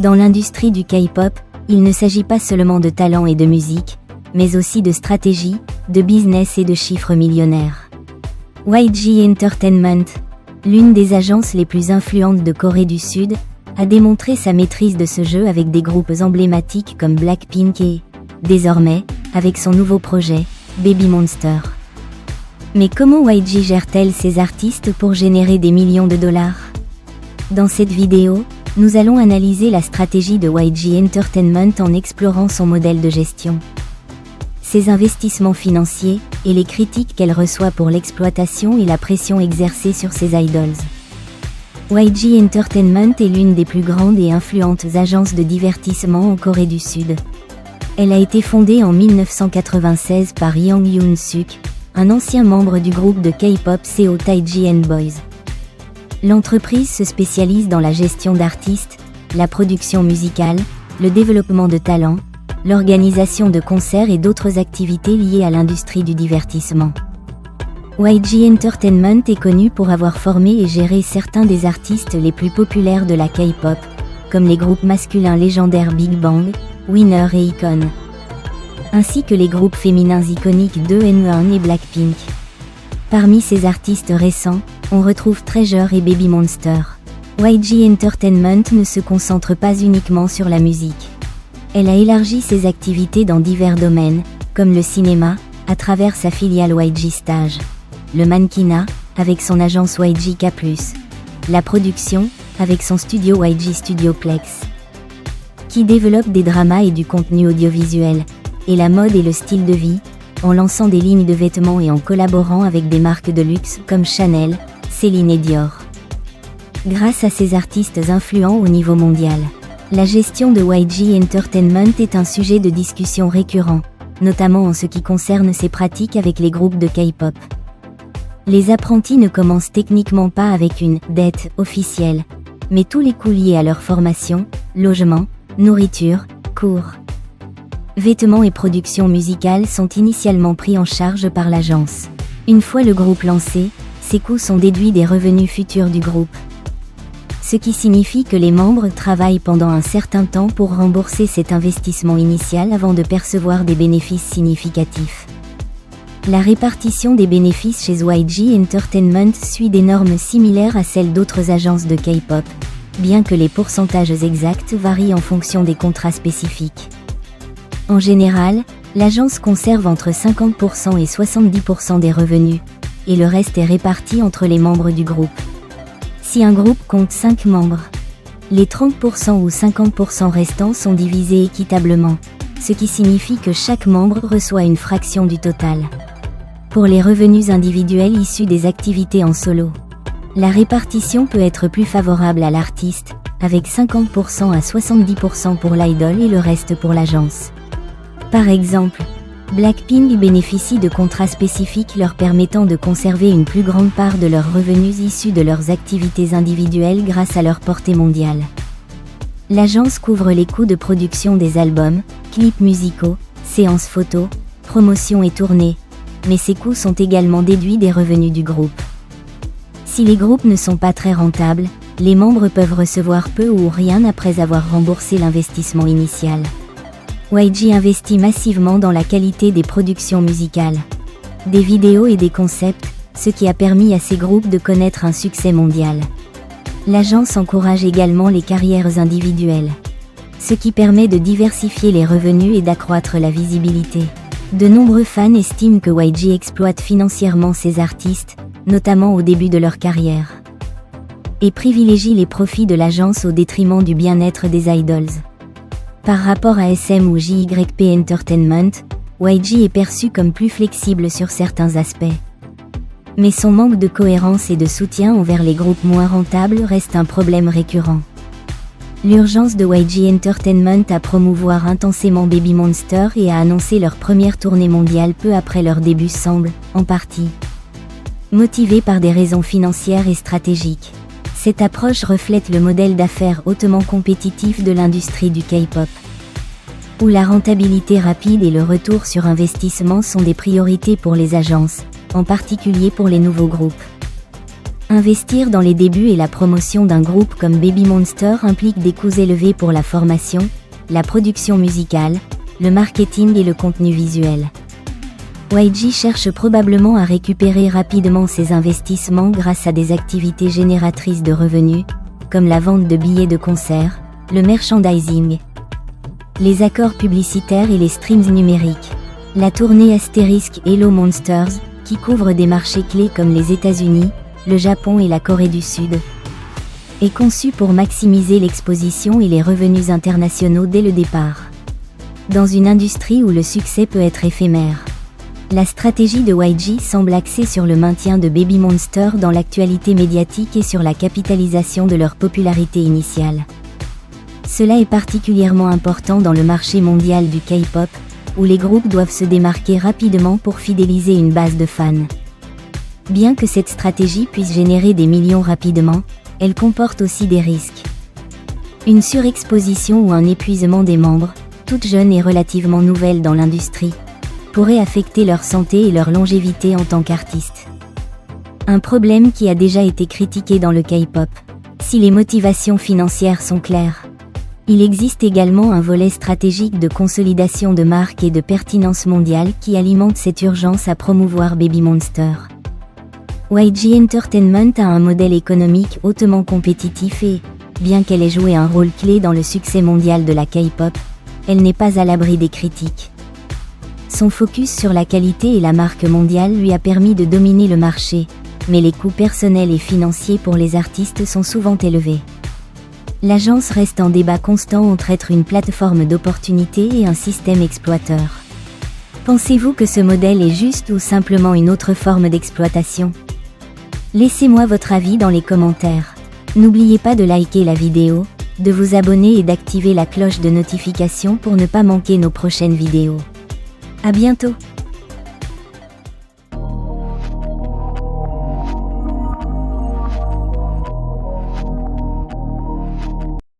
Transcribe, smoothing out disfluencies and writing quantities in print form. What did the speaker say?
Dans l'industrie du K-pop, il ne s'agit pas seulement de talent et de musique, mais aussi de stratégie, de business et de chiffres millionnaires. YG Entertainment, l'une des agences les plus influentes de Corée du Sud, a démontré sa maîtrise de ce jeu avec des groupes emblématiques comme Blackpink et, désormais, avec son nouveau projet, Baby Monster. Mais comment YG gère-t-elle ses artistes pour générer des millions de dollars? Dans cette vidéo, nous allons analyser la stratégie de YG Entertainment en explorant son modèle de gestion, ses investissements financiers, et les critiques qu'elle reçoit pour l'exploitation et la pression exercée sur ses idols. YG Entertainment est l'une des plus grandes et influentes agences de divertissement en Corée du Sud. Elle a été fondée en 1996 par Yang Yoon-suk, un ancien membre du groupe de K-pop SEO Taiji & Boys. L'entreprise se spécialise dans la gestion d'artistes, la production musicale, le développement de talents, l'organisation de concerts et d'autres activités liées à l'industrie du divertissement. YG Entertainment est connu pour avoir formé et géré certains des artistes les plus populaires de la K-pop, comme les groupes masculins légendaires Big Bang, Winner et Icon, ainsi que les groupes féminins iconiques de NE1 et Blackpink. Parmi ces artistes récents, on retrouve Treasure et Baby Monster. YG Entertainment ne se concentre pas uniquement sur la musique. Elle a élargi ses activités dans divers domaines, comme le cinéma, à travers sa filiale YG Stage, le mannequinat, avec son agence YG K+, la production, avec son studio YG Studioplex, qui développe des dramas et du contenu audiovisuel, et la mode et le style de vie, en lançant des lignes de vêtements et en collaborant avec des marques de luxe comme Chanel, Céline et Dior. Grâce à ces artistes influents au niveau mondial, la gestion de YG Entertainment est un sujet de discussion récurrent, notamment en ce qui concerne ses pratiques avec les groupes de K-pop. Les apprentis ne commencent techniquement pas avec une « dette » officielle, mais tous les coûts liés à leur formation, logement, nourriture, cours, vêtements et production musicale sont initialement pris en charge par l'agence. Une fois le groupe lancé, ces coûts sont déduits des revenus futurs du groupe, ce qui signifie que les membres travaillent pendant un certain temps pour rembourser cet investissement initial avant de percevoir des bénéfices significatifs. La répartition des bénéfices chez YG Entertainment suit des normes similaires à celles d'autres agences de K-pop, bien que les pourcentages exacts varient en fonction des contrats spécifiques. En général, l'agence conserve entre 50% et 70% des revenus, et le reste est réparti entre les membres du groupe. Si un groupe compte 5 membres, les 30% ou 50% restants sont divisés équitablement, ce qui signifie que chaque membre reçoit une fraction du total. Pour les revenus individuels issus des activités en solo, la répartition peut être plus favorable à l'artiste, avec 50% à 70% pour l'idol et le reste pour l'agence. Par exemple, Blackpink bénéficie de contrats spécifiques leur permettant de conserver une plus grande part de leurs revenus issus de leurs activités individuelles grâce à leur portée mondiale. L'agence couvre les coûts de production des albums, clips musicaux, séances photos, promotions et tournées, mais ces coûts sont également déduits des revenus du groupe. Si les groupes ne sont pas très rentables, les membres peuvent recevoir peu ou rien après avoir remboursé l'investissement initial. YG investit massivement dans la qualité des productions musicales, des vidéos et des concepts, ce qui a permis à ces groupes de connaître un succès mondial. L'agence encourage également les carrières individuelles, ce qui permet de diversifier les revenus et d'accroître la visibilité. De nombreux fans estiment que YG exploite financièrement ses artistes, notamment au début de leur carrière, et privilégie les profits de l'agence au détriment du bien-être des idols. Par rapport à SM ou JYP Entertainment, YG est perçu comme plus flexible sur certains aspects. Mais son manque de cohérence et de soutien envers les groupes moins rentables reste un problème récurrent. L'urgence de YG Entertainment à promouvoir intensément Baby Monster et à annoncer leur première tournée mondiale peu après leur début semble, en partie, motivée par des raisons financières et stratégiques. Cette approche reflète le modèle d'affaires hautement compétitif de l'industrie du K-pop, où la rentabilité rapide et le retour sur investissement sont des priorités pour les agences, en particulier pour les nouveaux groupes. Investir dans les débuts et la promotion d'un groupe comme Baby Monster implique des coûts élevés pour la formation, la production musicale, le marketing et le contenu visuel. YG cherche probablement à récupérer rapidement ses investissements grâce à des activités génératrices de revenus, comme la vente de billets de concert, le merchandising, les accords publicitaires et les streams numériques. La tournée astérisque Hello Monsters, qui couvre des marchés clés comme les États-Unis, le Japon et la Corée du Sud, est conçue pour maximiser l'exposition et les revenus internationaux dès le départ. Dans une industrie où le succès peut être éphémère, la stratégie de YG semble axée sur le maintien de Baby Monster dans l'actualité médiatique et sur la capitalisation de leur popularité initiale. Cela est particulièrement important dans le marché mondial du K-pop, où les groupes doivent se démarquer rapidement pour fidéliser une base de fans. Bien que cette stratégie puisse générer des millions rapidement, elle comporte aussi des risques. Une surexposition ou un épuisement des membres, toutes jeunes et relativement nouvelles dans l'industrie, pourrait affecter leur santé et leur longévité en tant qu'artistes. Un problème qui a déjà été critiqué dans le K-pop. Si les motivations financières sont claires, il existe également un volet stratégique de consolidation de marque et de pertinence mondiale qui alimente cette urgence à promouvoir Baby Monster. YG Entertainment a un modèle économique hautement compétitif et, bien qu'elle ait joué un rôle clé dans le succès mondial de la K-pop, elle n'est pas à l'abri des critiques. Son focus sur la qualité et la marque mondiale lui a permis de dominer le marché, mais les coûts personnels et financiers pour les artistes sont souvent élevés. L'agence reste en débat constant entre être une plateforme d'opportunités et un système exploiteur. Pensez-vous que ce modèle est juste ou simplement une autre forme d'exploitation ? Laissez-moi votre avis dans les commentaires. N'oubliez pas de liker la vidéo, de vous abonner et d'activer la cloche de notification pour ne pas manquer nos prochaines vidéos. À bientôt!